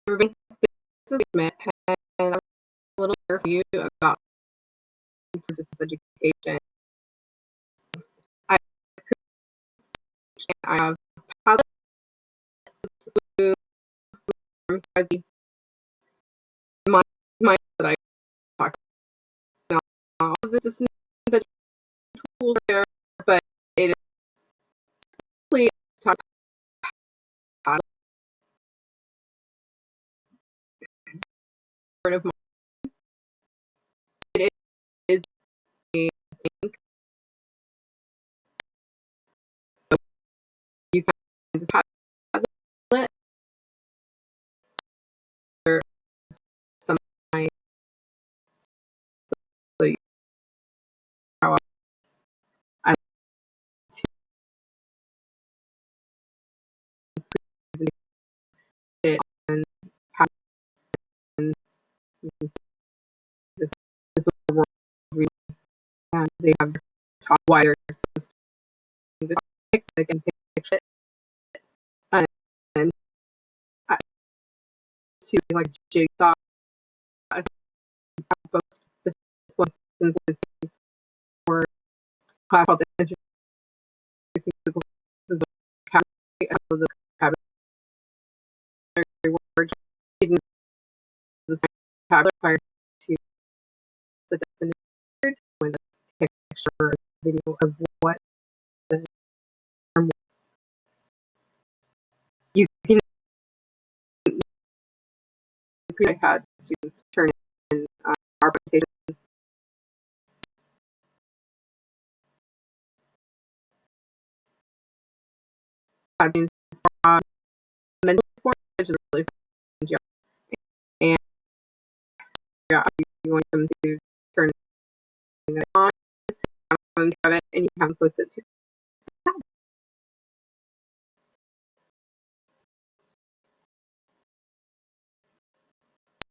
everybody. This is Matt, and I'm a little here for you about for distance education. I I have pilots who from Fuzzy my that I talk about all of the distance education tools there, but it is really talk about part of my it is a think you can pilot or some my so you how I to it and how and this is the world and they have taught why they're the topic I can picture it and I to like jigsaw as post this one since for class called introducing the classes of the vocabulary word reading the vocabulary to the definition with a picture or video of what the term you can I had students turn in our presentations having mental support, which is really fun, and yeah, you want them to turn it on and have it, and you can post it to.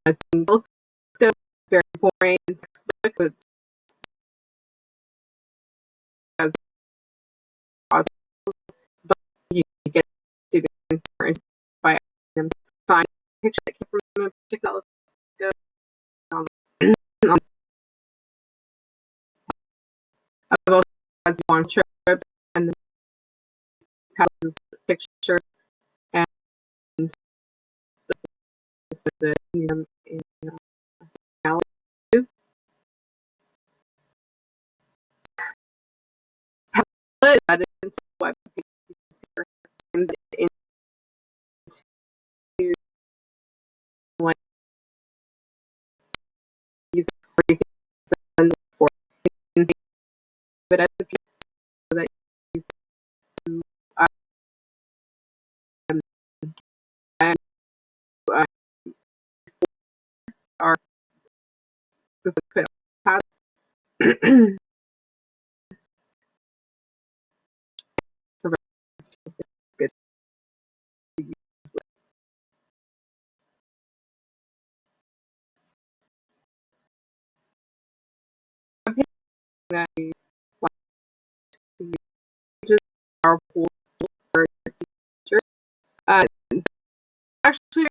I think most skills very boring textbook, but as possible, but you get students by them find a picture that came from a particular skill about as you want trip and then have pictures and the in that into web pages and into like you can send for but as a so that you can um, and, uh, or we could have good that you want to use just powerful for teachers. Uh, actually,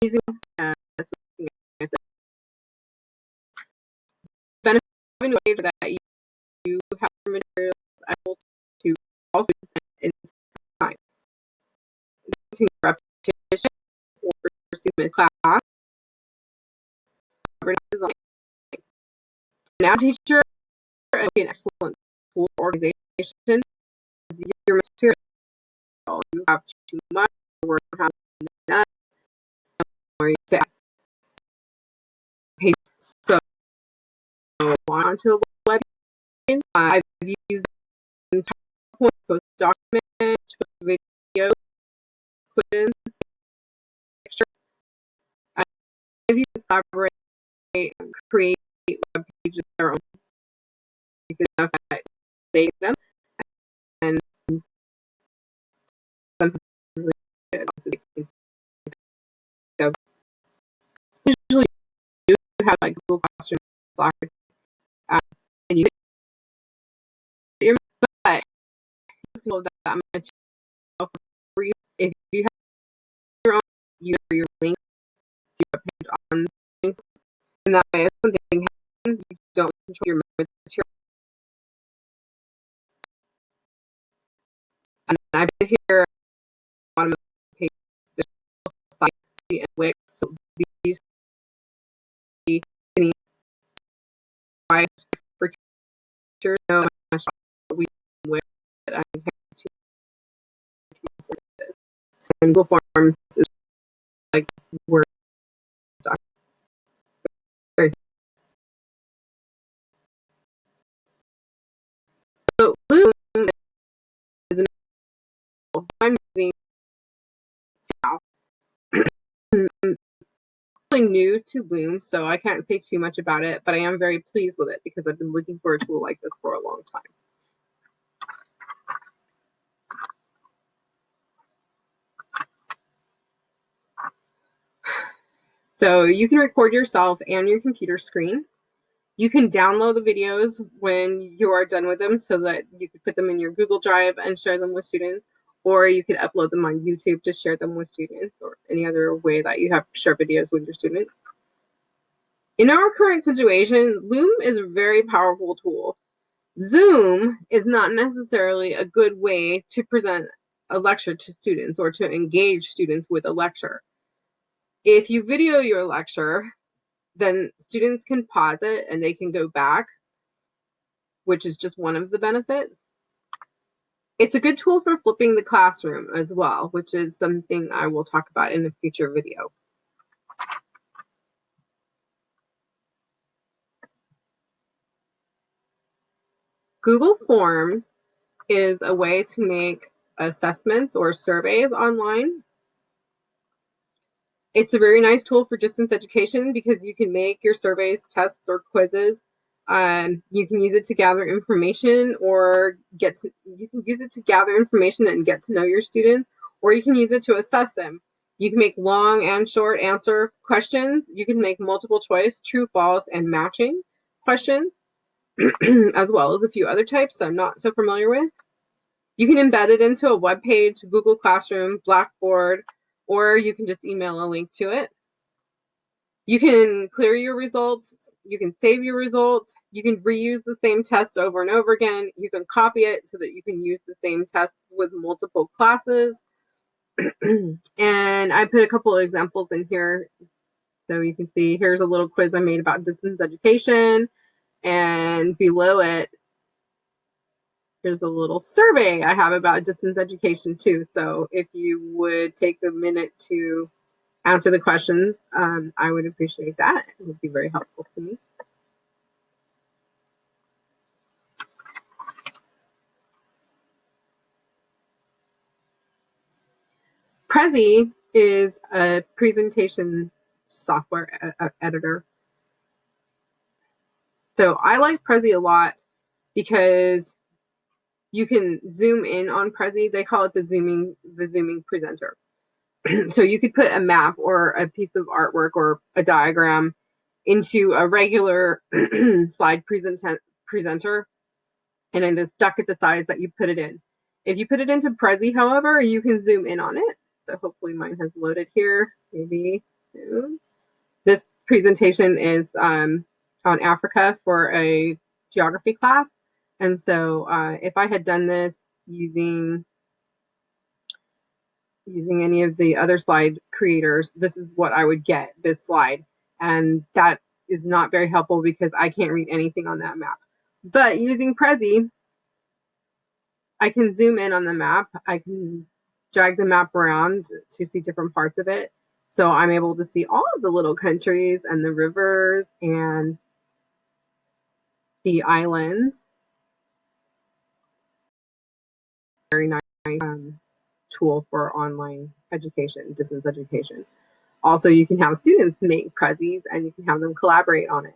using that's the benefit of a way that you have materials able to also in time. Repetition or students class. Now, teacher and be an excellent tool for organization. Your material, you have too much work on that, or you say page. So, on to a web. I've used PowerPoint, post document, post video, put in pictures. I've used Collaborate and create web pages their own. You can save them and something really good. So usually you have like Google Classroom, Blackboard, and you get your but that material for free if you have your own use your link to a page on links. And that way, if something happens, you don't control your material. And I put here on the page the site and Wix. So these can provide for teachers. No, we Wix that I have to and Google Forms is like Word document. So Loom is an I'm using now. Really new to Loom, so I can't say too much about it, but I am very pleased with it because I've been looking for a tool like this for a long time. So you can record yourself and your computer screen. You can download the videos when you are done with them so that you could put them in your Google Drive and share them with students, or you could upload them on YouTube to share them with students, or any other way that you have to share videos with your students. In our current situation, Loom is a very powerful tool. Zoom is not necessarily a good way to present a lecture to students or to engage students with a lecture. If you video your lecture, then students can pause it and they can go back, which is just one of the benefits. It's a good tool for flipping the classroom as well, which is something I will talk about in a future video. Google Forms is a way to make assessments or surveys online. It's a very nice tool for distance education because you can make your surveys, tests, or quizzes. You can use it to gather information or you can use it to gather information and get to know your students, or you can use it to assess them. You can make long and short answer questions. You can make multiple choice, true, false, and matching questions, as well as a few other types that I'm not so familiar with. You can embed it into a web page, Google Classroom, Blackboard, or you can just email a link to it. You can clear your results, you can save your results, you can reuse the same test over and over again, you can copy it so that you can use the same test with multiple classes. And I put a couple of examples in here. So you can see here's a little quiz I made about distance education, and below it, there's a little survey I have about distance education too. So if you would take a minute to answer the questions, I would appreciate that. It would be very helpful to me. Prezi is a presentation software editor. So I like Prezi a lot because you can zoom in on Prezi. They call it the zooming presenter. So you could put a map or a piece of artwork or a diagram into a regular slide presenter, and then it's stuck at the size that you put it in. If you put it into Prezi, however, you can zoom in on it. So hopefully mine has loaded here, maybe soon. This presentation is on Africa for a geography class. And so if I had done this using any of the other slide creators, this is what I would get, this slide. And that is not very helpful because I can't read anything on that map. But using Prezi, I can zoom in on the map. I can drag the map around to see different parts of it. So I'm able to see all of the little countries and the rivers and the islands. Very nice tool for online education, distance education. Also, you can have students make Prezis and you can have them collaborate on it.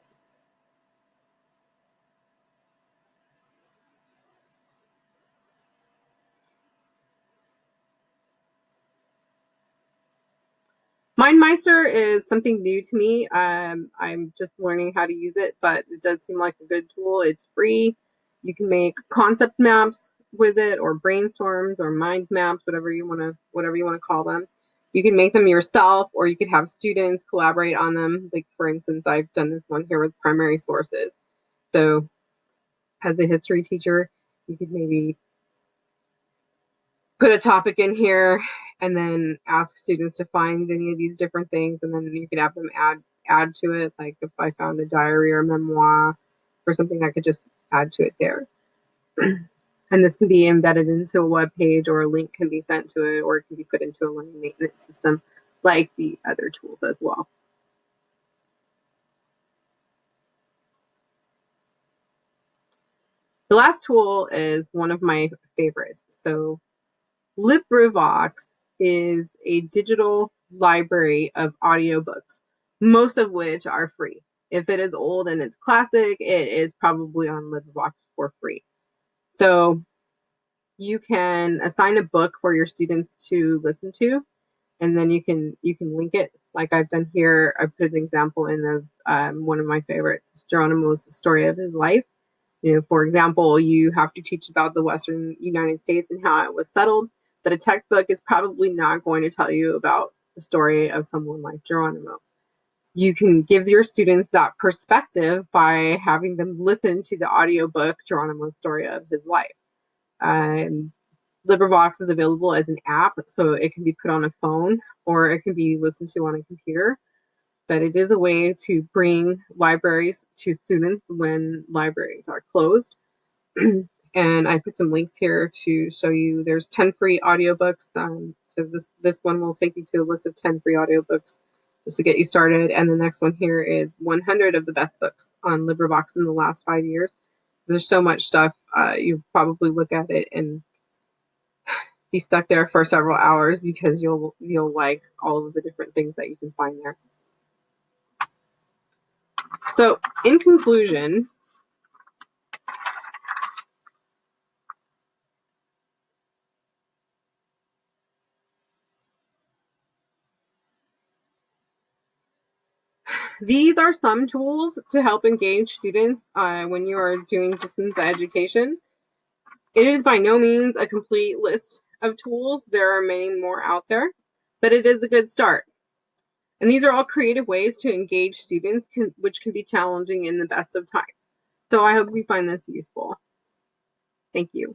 MindMeister is something new to me. I'm just learning how to use it, but it does seem like a good tool. It's free. You can make concept maps with it, or brainstorms, or mind maps, whatever you want to call them. You can make them yourself, or you could have students collaborate on them. Like, for instance, I've done this one here with primary sources. So as a history teacher, you could maybe put a topic in here and then ask students to find any of these different things, and then you could have them add to it. Like if I found a diary or memoir or something, I could just add to it there. And this can be embedded into a web page, or a link can be sent to it, or it can be put into a learning maintenance system like the other tools as well. The last tool is one of my favorites. So LibriVox is a digital library of audiobooks, most of which are free. If it is old and it's classic, it is probably on LibriVox for free. So you can assign a book for your students to listen to, and then you can link it like I've done here. I put an example in of one of my favorites, Geronimo's story of his life. For example, you have to teach about the Western United States and how it was settled, but a textbook is probably not going to tell you about the story of someone like Geronimo. You can give your students that perspective by having them listen to the audiobook Geronimo's story of his life. LibriVox is available as an app, so it can be put on a phone or it can be listened to on a computer. But it is a way to bring libraries to students when libraries are closed. And I put some links here to show you. There's 10 free audiobooks. So this one will take you to a list of 10 free audiobooks just to get you started. And the next one here is 100 of the best books on LibriVox in the last 5 years. There's so much stuff. You probably look at it and be stuck there for several hours because you'll like all of the different things that you can find there. So in conclusion, these are some tools to help engage students when you are doing distance education. It is by no means a complete list of tools. There are many more out there, but it is a good start. And these are all creative ways to engage students, which can be challenging in the best of times. So I hope you find this useful. Thank you.